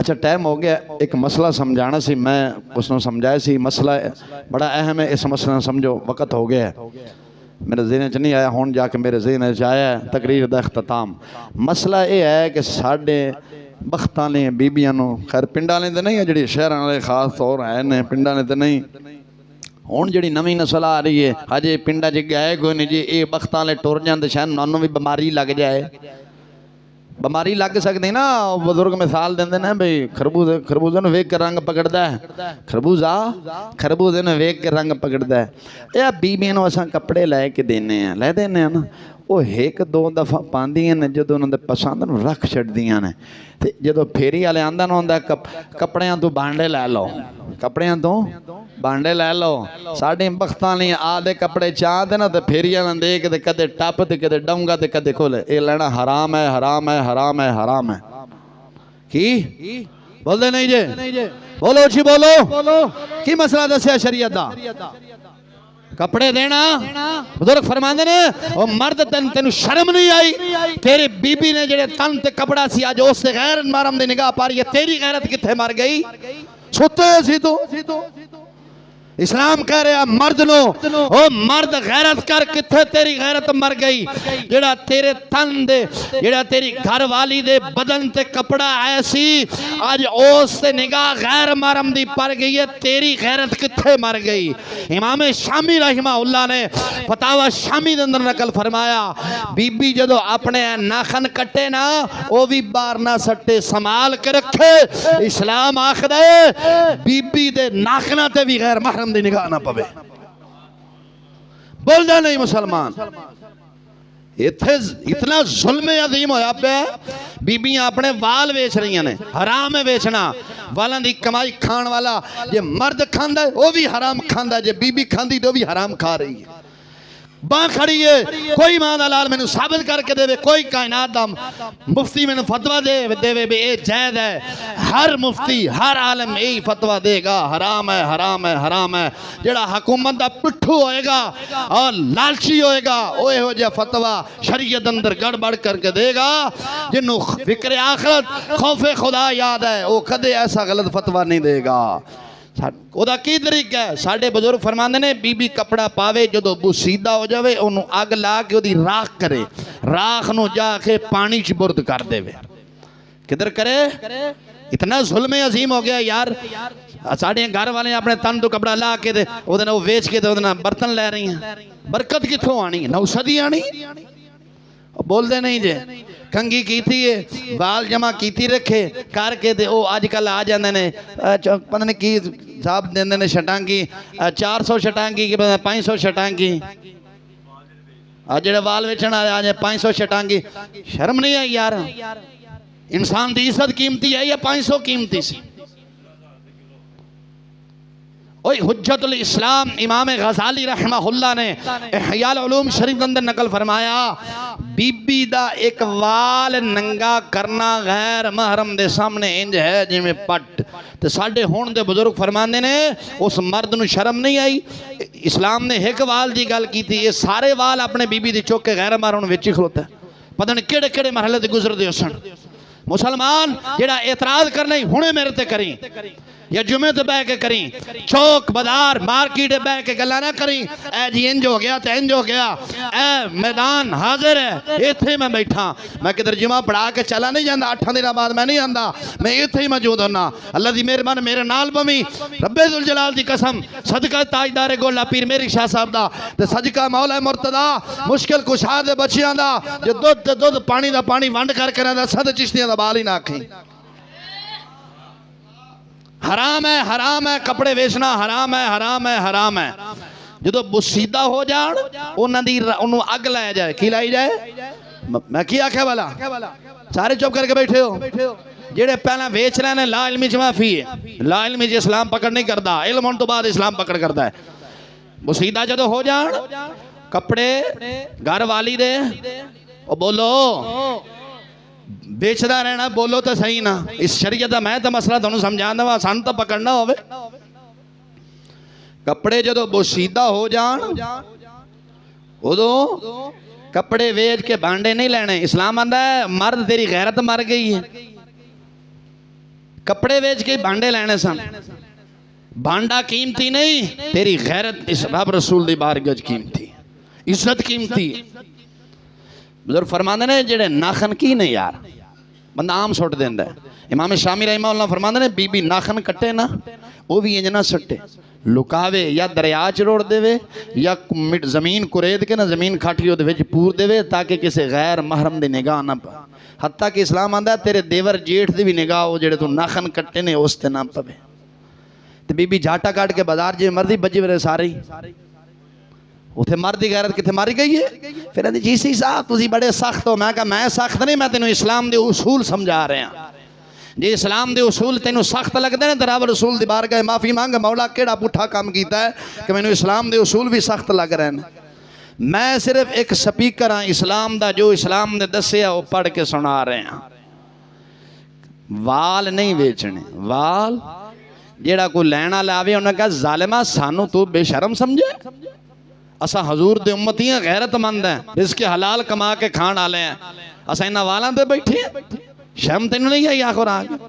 अच्छा टाइम हो गया, एक मसला समझाना सी, मैं उसने समझाया सी, मसला बड़ा अहम है, इस मसला समझो, वक़्त हो गया है, मेरे ज़हन च नहीं आया, हुण जाके मेरे ज़हन च आया तकरीर दा इख्तिताम। मसला ये है कि साढ़े बख्तां ने बीबियां नूं, खैर पिंडां वाले तो नहीं है, जिहड़ी शहरां वाले खास तौर है ने, पिंडां वाले तो नहीं, हुण जिहड़ी नवीं नस्ल आ रही है हजे पिंडां च गए कोई नहीं जी, ये बख्तां वाले टुर जाण ते शायद उन्हां भी बीमारी लग जाए, बीमारी लग सकती ना। बुजुर्ग मिसाल देंदे ने भाई खरबूजे, खरबूजे नूं वेख के रंग पकड़दा है, खरबूजा खरबूजे नूं वेख के रंग पकड़दा है। यह बीबियां नूं असां कपड़े लै के देने हैं, लै देने हैं ना, वो एक दो दफ़ा पांदियां ने, जो उन्होंने पसंद नूं रख छड्डियां ने, ते जो फेरी वाले आंदा ना हुंदा कपड़ियां तो भांडे लै लो, कपड़ियां तो भांडे लै लो। साढ़े बख्तां ने आदे कपड़े चाहते ना तो फेरिया ने देख के कदे टप ते कदे डूंगा ते कदे खोले, ये लेना हराम है, हराम है, हराम है, हराम है। की बोलते नहीं जे, बोलो जी बोलो, की मसला दसिया शरीयत दा? कपड़े देना, बुजुर्ग फरमांदे ने ओ मर्द तेन शर्म नहीं आई, तेरी बीबी ने जेड़े तन ते कपड़ा सी अज उससे गैर मारम दी निगाह पा रही है, तेरी गैरत किथे मर गई? सुते सी तू। इस्लाम कह रहा मर्द नो, ओ मर्द गैरत कर, किथे तेरी गैरत मर गई? जेड़ा तेरे तन दे, जेड़ा तेरी घर वाली दे बदन ते कपड़ा ऐसी आज ओस ते निगाह गैर महरम दी पर गई है, तेरी गैरत किथे मर गई? इमाम शामी रहमहुल्लाह ने फतावा शामी दे अंदर नकल फरमाया, बीबी जदों अपने नाखन कटे ना, ओ भी बाहर ना सट्टे, संभाल के रखे। इस्लाम आखदा है बीबी दे नाखना ते भी गैर महरम दी निगाह ना पवे। बोलदा नहीं मुसलमान, इत्थे इतना जुल्म अजीम होया पे, बीबियां अपने वाल बेच रही ने, हराम है बेचना, वालों की कमाई खान वाला जे मर्द खांदा है वो भी हराम खांदा है, जे बीबी खांदी तो भी हराम खा रही है। बां खड़ी है, कोई मां दा लाल मैनू साबित करके देवे, कोई कायनात दा मुफ्ती मैनू फतवा देवे भी ये जायज है। हर मुफ्ती हर आलम यही फतवा देगा हराम है, हराम है, हराम है। जेड़ा हुकूमत दा पिट्ठू होएगा और लालची होएगा, वो इहो जिहा फतवा शरीयत अंदर गड़बड़ करके देगा। जिन्नू फिक्र आखिरत खौफे खुदा याद है, वो कदे ऐसा गलत फतवा नहीं देगा। ओदा की तरीका है? साडे बुजुर्ग फरमांदे ने बीबी कपड़ा पावे, जदों बुसीदा हो जावे ओनू अग ला के ओदी राख करे, राख नू जाके पानी च बुर्द कर देवे। किधर करे? इतना जुल्म अजीम हो गया यार। साढ़े घर वाले अपने तन तो कपड़ा ला के दे ओदे नाल वेच के दे बर्तन लै रही हैं, बरकत कित्थों आनी? नौसदी आनी? बोलते नहीं जे कंगी कीती है, बाल जमा कीती रखे करके ते ओ अजकल आ जाते ने, पता नहीं की हिसाब देंदे ने, छटांगी 400 छटांगी कि 500 छटांगी, जेड़े बाल वेचण वाले आ जाए 500 छटांगी। शर्म नहीं आई यार? इंसान की इज्जत कीमती है या 500 कीमती सी? ओए हुज्जतुल इस्लाम इमाम गज़ाली रहमहुल्लाह ने इहयाल उलूम शरीफ अंदर नकल फरमाया, बीबी दा एक वाल नंगा करना गैर महरम दे सामने इंज है जिवें पट। ते साडे हुण दे बुजुर्ग फरमांदे ने उस मर्द नूं शर्म नहीं आई। इस्लाम ने एक वाल दी गल कीती, ये सारे वाल अपने बीबी दी चुक के गैर महरम विच ही खलोता, पता नहीं केड़े केड़े मरहले ते गुजरदे हो सन। मुसलमान जेड़ा एतराज करना ही हुणे मेरे ते करी, या जुमे ते बह के करी, चौक बाजार मार्केट बह के गल्लां ना करी, ए जी इंज हो गया तो इंज हो गया, ए मैदान हाजिर है इत्थे मैं बैठा, मैं किधर जुमा पढ़ा के चला नहीं जाता, 8 दिन बाद मैं नहीं आंदा, मैं इत्थे ही मौजूद होना। अल्लाह दी मेहरबानी मेरे नाल बमी, रब्बे जुल जलाल दी कसम, सदका ताजदार गोला पीर मेरी शाह साहब दा ते सदका मौला मुर्तदा मुश्किल कुशा दे बच्चियां दा, जो दुध ते दुध पानी दा पानी वंड करके रहा सद चिश्तियां दा बाल ही ना आखी। हराम है, हराम है, कपड़े बेचना हराम है, हराम है, हराम है। जो बुसीदा हो जान उन्होंने अग लाया जाए, की लाई जाए? मैं की आख्या वाला? सारे चुप करके बैठे हो। जेड़े पहला बेच रहे हैं ला इल्मी च माफी है, ला इल्मी च इस्लाम पकड़ नहीं करता, इल्म होने तो बाद इस्लाम पकड़ करता है। बुसीदा जो हो जान कपड़े घर वाली दे, ओ बोलो बेचदा रहना, बोलो तो सही ना। इस शरीयत का मैं तो मसला तुहानू समझा दवा, सन तो पकड़ना होवे। कपड़े जो बोसीदा हो जान उदों कपड़े वेच के भांडे नहीं लेने। इस्लाम आंदा है मर्द तेरी गैरत मर गई है, कपड़े वेच के भांडे लेने सन। भांडा कीमती नहीं, तेरी गैरत इस रब रसूल दी बारगाह च कीमती, इज्जत कीमती। बुजुर्ग फरमांदे ने जेड़े नाखन की ने यार बंदा आम सुट देंदा है। इमाम शामी रहमतुल्लाह फरमांदे ने बीबी नाखन कट्टे ना वो भी इंज ना सट्टे, लुकावे या दरिया च रोड़ देवे या मिट जमीन कुरेद के ना जमीन खाटी उहदे विच पूर देवे ताकि किसी गैर महरम दी निगाह ना पवे। हत्ता कि इस्लाम आंदा तेरे देवर जेठ दी भी निगाह वो जेड़े तू नाखन कट्टे ने उस ते ना पवे। ते बीबी जाटा काट के बाजार जिवें मर्जी बजी वे सारे उथे मर्द की गैरत कितने मारी गई है। फिर आंदी जी सी साहब तुसी बड़े सख्त हो। मैं कहा मैं सख्त नहीं, मैं तेनों इस्लाम के उसूल समझा रहा। जे इस्लाम के उसूल तेनों सख्त लगते हैं तो रब रसूल दी बारगाह माफ़ी मंग, मौला केड़ा पुठा काम किया है कि मैनू इस्लाम के उसूल भी सख्त लग रहे हैं। मैं सिर्फ एक स्पीकर हाँ इस्लाम का, जो इस्लाम ने दसिया वो पढ़ के सुना रहे हैं। वाल नहीं बेचने, वाल जेड़ा कोई लैना लावे उन्हें कहा जालिमा सानू तू बेशरम समझे, असा हजूर दे उम्मती हैं, गैरतमंद हैं, रिज़्क़ हलाल कमा के खाण वाले हैं, असा इन्हां वालां ते बैठे हैं। शर्म तेनू नहीं आई आखिर आके